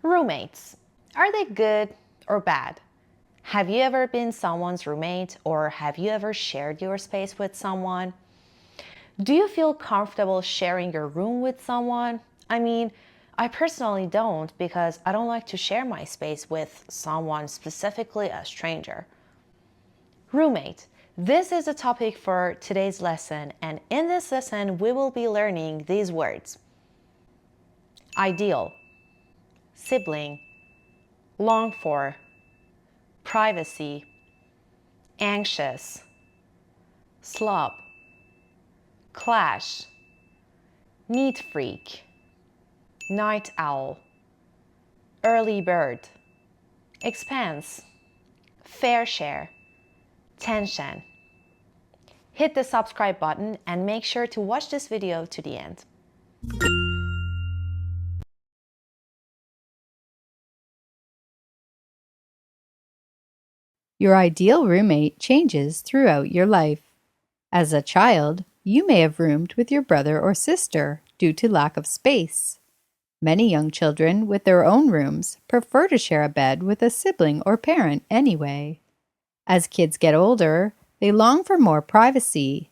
Roommates. Are they good or bad? Have you ever been someone's roommate, or have you ever shared your space with someone? Do you feel comfortable sharing your room with someone? I mean, I personally don't, because I don't like to share my space with someone, specifically a stranger. Roommate. This is the topic for today's lesson, and in this lesson we will be learning these words: ideal, sibling, long for, privacy, anxious, slob, clash, neat freak, night owl, early bird, expanse, fair share, tension. Hit the subscribe button and make sure to watch this video to the end. Your ideal roommate changes throughout your life. As a child, you may have roomed with your brother or sister due to lack of space. Many young children with their own rooms prefer to share a bed with a sibling or parent anyway. As kids get older, they long for more privacy.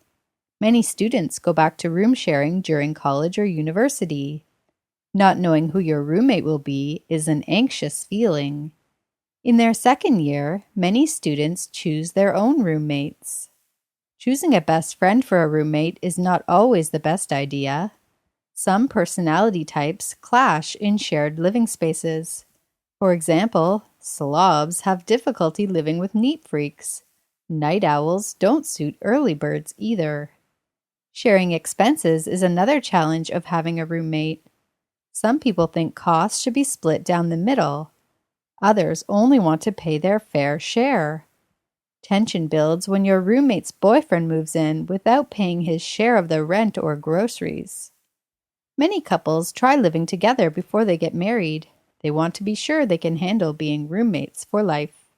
Many students go back to room sharing during college or university. Not knowing who your roommate will be is an anxious feeling. In their second year, many students choose their own roommates. Choosing a best friend for a roommate is not always the best idea. Some personality types clash in shared living spaces. For example, slobs have difficulty living with neat freaks. Night owls don't suit early birds either. Sharing expenses is another challenge of having a roommate. Some people think costs should be split down the middle. Others only want to pay their fair share. Tension builds when your roommate's boyfriend moves in without paying his share of the rent or groceries. Many couples try living together before they get married. They want to be sure they can handle being roommates for life.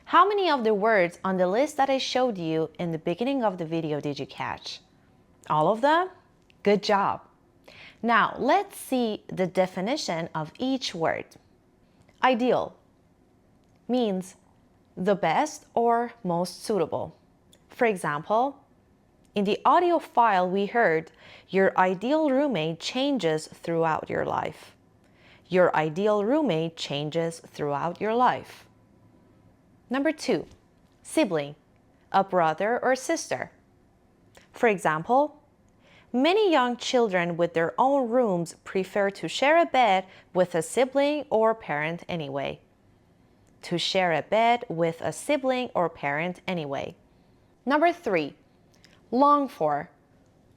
How many of the words on the list that I showed you in the beginning of the video did you catch? All of them? Good job! Now let's see the definition of each word. Ideal means the best or most suitable. For example, in the audio file we heard, your ideal roommate changes throughout your life. Your ideal roommate changes throughout your life. Number 2, sibling, a brother or sister. For example, many young children with their own rooms prefer to share a bed with a sibling or parent anyway. To share a bed with a sibling or parent anyway. Number 3, long for.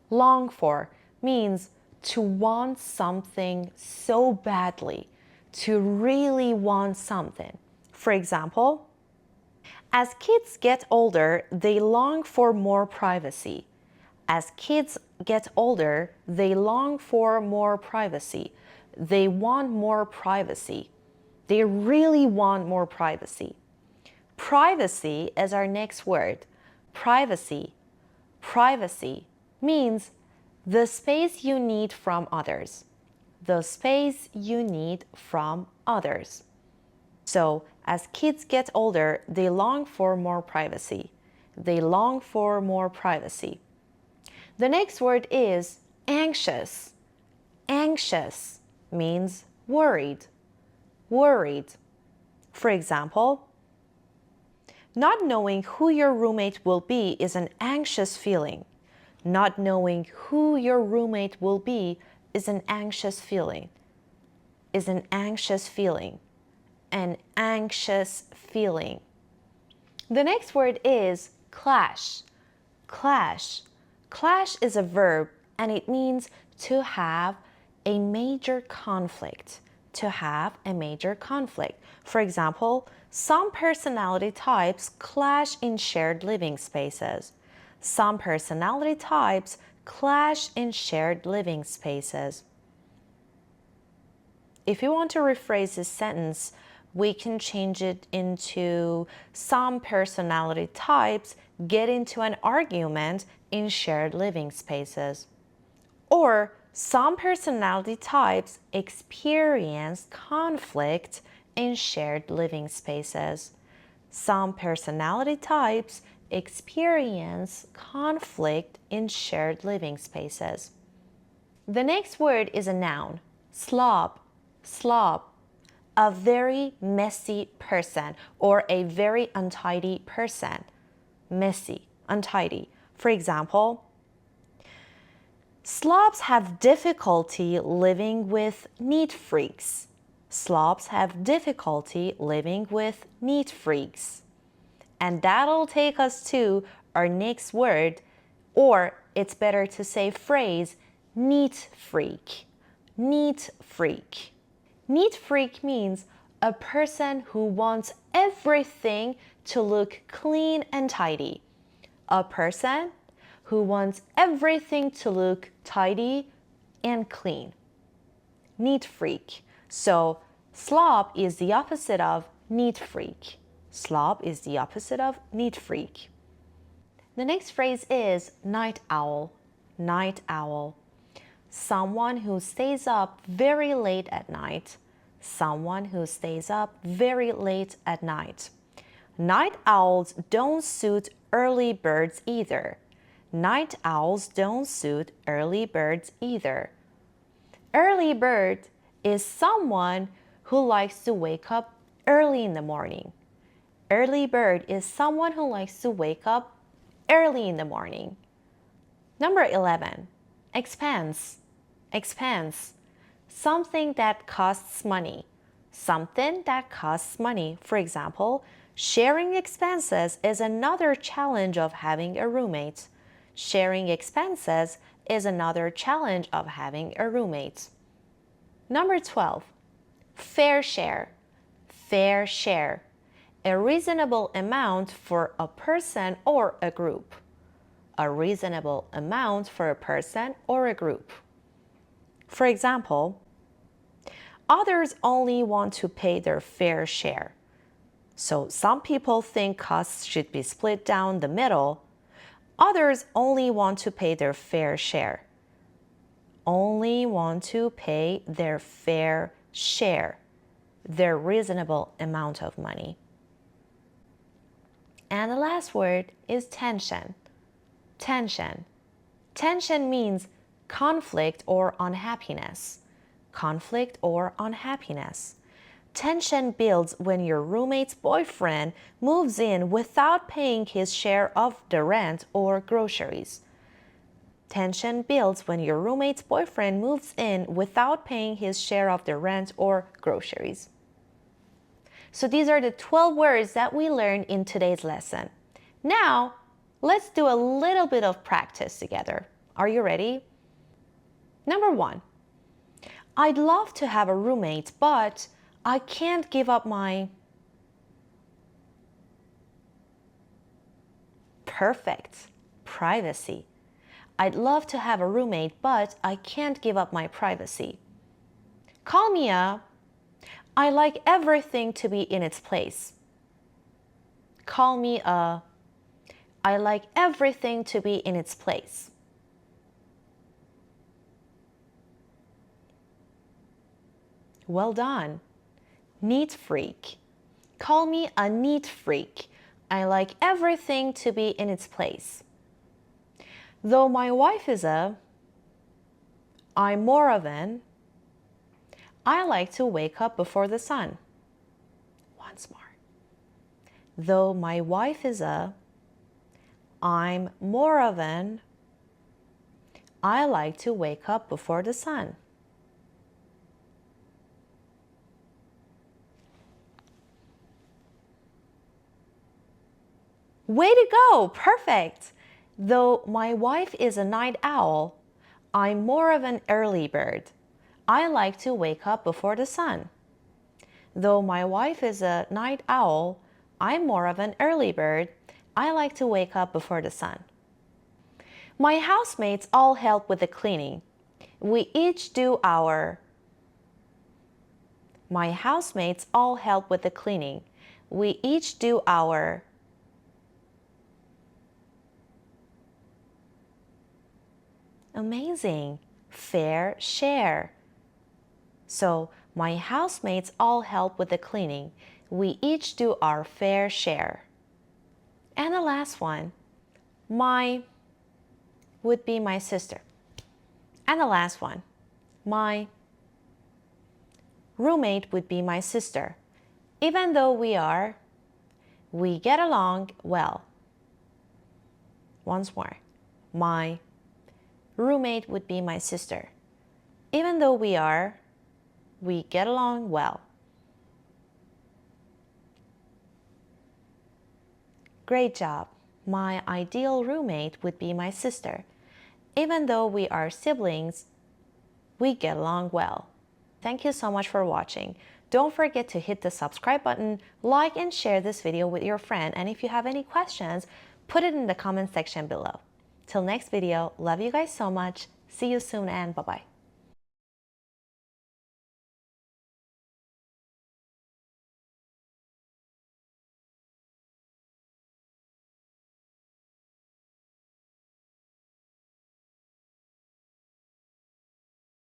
Long for means to want something so badly, to really want something. For example, as kids get older, they long for more privacy. As kids get older, they long for more privacy. They want more privacy. They really want more privacy. Privacy is our next word. Privacy. Privacy means the space you need from others. The space you need from others. So, as kids get older, they long for more privacy. They long for more privacy. The next word is anxious. Anxious means worried. Worried. For example, not knowing who your roommate will be is an anxious feeling. Not knowing who your roommate will be is an anxious feeling. Is an anxious feeling. An anxious feeling. The next word is clash. Clash. Clash is a verb and it means to have a major conflict. To have a major conflict. For example, some personality types clash in shared living spaces. Some personality types clash in shared living spaces. If you want to rephrase this sentence, we can change it into some personality types get into an argument in shared living spaces. Or some personality types experience conflict in shared living spaces. Some personality types experience conflict in shared living spaces. The next word is a noun, slob, slob, a very messy person or a very untidy person. Messy, untidy. For example, slobs have difficulty living with neat freaks. Slobs have difficulty living with neat freaks. And that'll take us to our next word, or it's better to say phrase, neat freak. Neat freak. Neat freak means a person who wants everything to look clean and tidy. A person who wants everything to look tidy and clean. Neat freak. So slob is the opposite of neat freak. Slob is the opposite of neat freak. The next phrase is night owl. Night owl. Someone who stays up very late at night. Someone who stays up very late at night. Night owls don't suit early birds either. Night owls don't suit early birds either. Early bird is someone who likes to wake up early in the morning. Early bird is someone who likes to wake up early in the morning. Number 11, expense. Expense. Something that costs money. Something that costs money. For example, sharing expenses is another challenge of having a roommate. Sharing expenses is another challenge of having a roommate. Number 12, fair share. Fair share. A reasonable amount for a person or a group. A reasonable amount for a person or a group. For example, others only want to pay their fair share. So some people think costs should be split down the middle. Others only want to pay their fair share. Only want to pay their fair share, their reasonable amount of money. And the last word is tension. Tension. Tension means conflict or unhappiness. Conflict or unhappiness. Tension builds when your roommate's boyfriend moves in without paying his share of the rent or groceries. Tension builds when your roommate's boyfriend moves in without paying his share of the rent or groceries. So these are the 12 words that we learned in today's lesson. Now, let's do a little bit of practice together. Are you ready? Number 1. I'd love to have a roommate, but I can't give up my perfect privacy. I'd love to have a roommate, but I can't give up my privacy. Call me a I like everything to be in its place. Call me a I like everything to be in its place. Well done. Neat freak. Call me a neat freak. I like everything to be in its place. Though my wife is a I'm more of an I like to wake up before the sun. Once more. Though my wife is a I'm more of an I like to wake up before the sun. Way to go! Perfect! Though my wife is a night owl, I'm more of an early bird. I like to wake up before the sun. Though my wife is a night owl, I'm more of an early bird. I like to wake up before the sun. My housemates all help with the cleaning. We each do our. My housemates all help with the cleaning. We each do our. Amazing. fair share. So, my housemates all help with the cleaning. We each do our fair share. And the last one, my would be my sister. And the last one, my roommate would be my sister. Even though we get along well. Once more, my roommate would be my sister. Even though we get along well. Great job. My ideal roommate would be my sister. Even though we are siblings, we get along well. Thank you so much for watching. Don't forget to hit the subscribe button, like and share this video with your friend, and if you have any questions, put it in the comment section below. Till next video, love you guys so much. See you soon and bye-bye.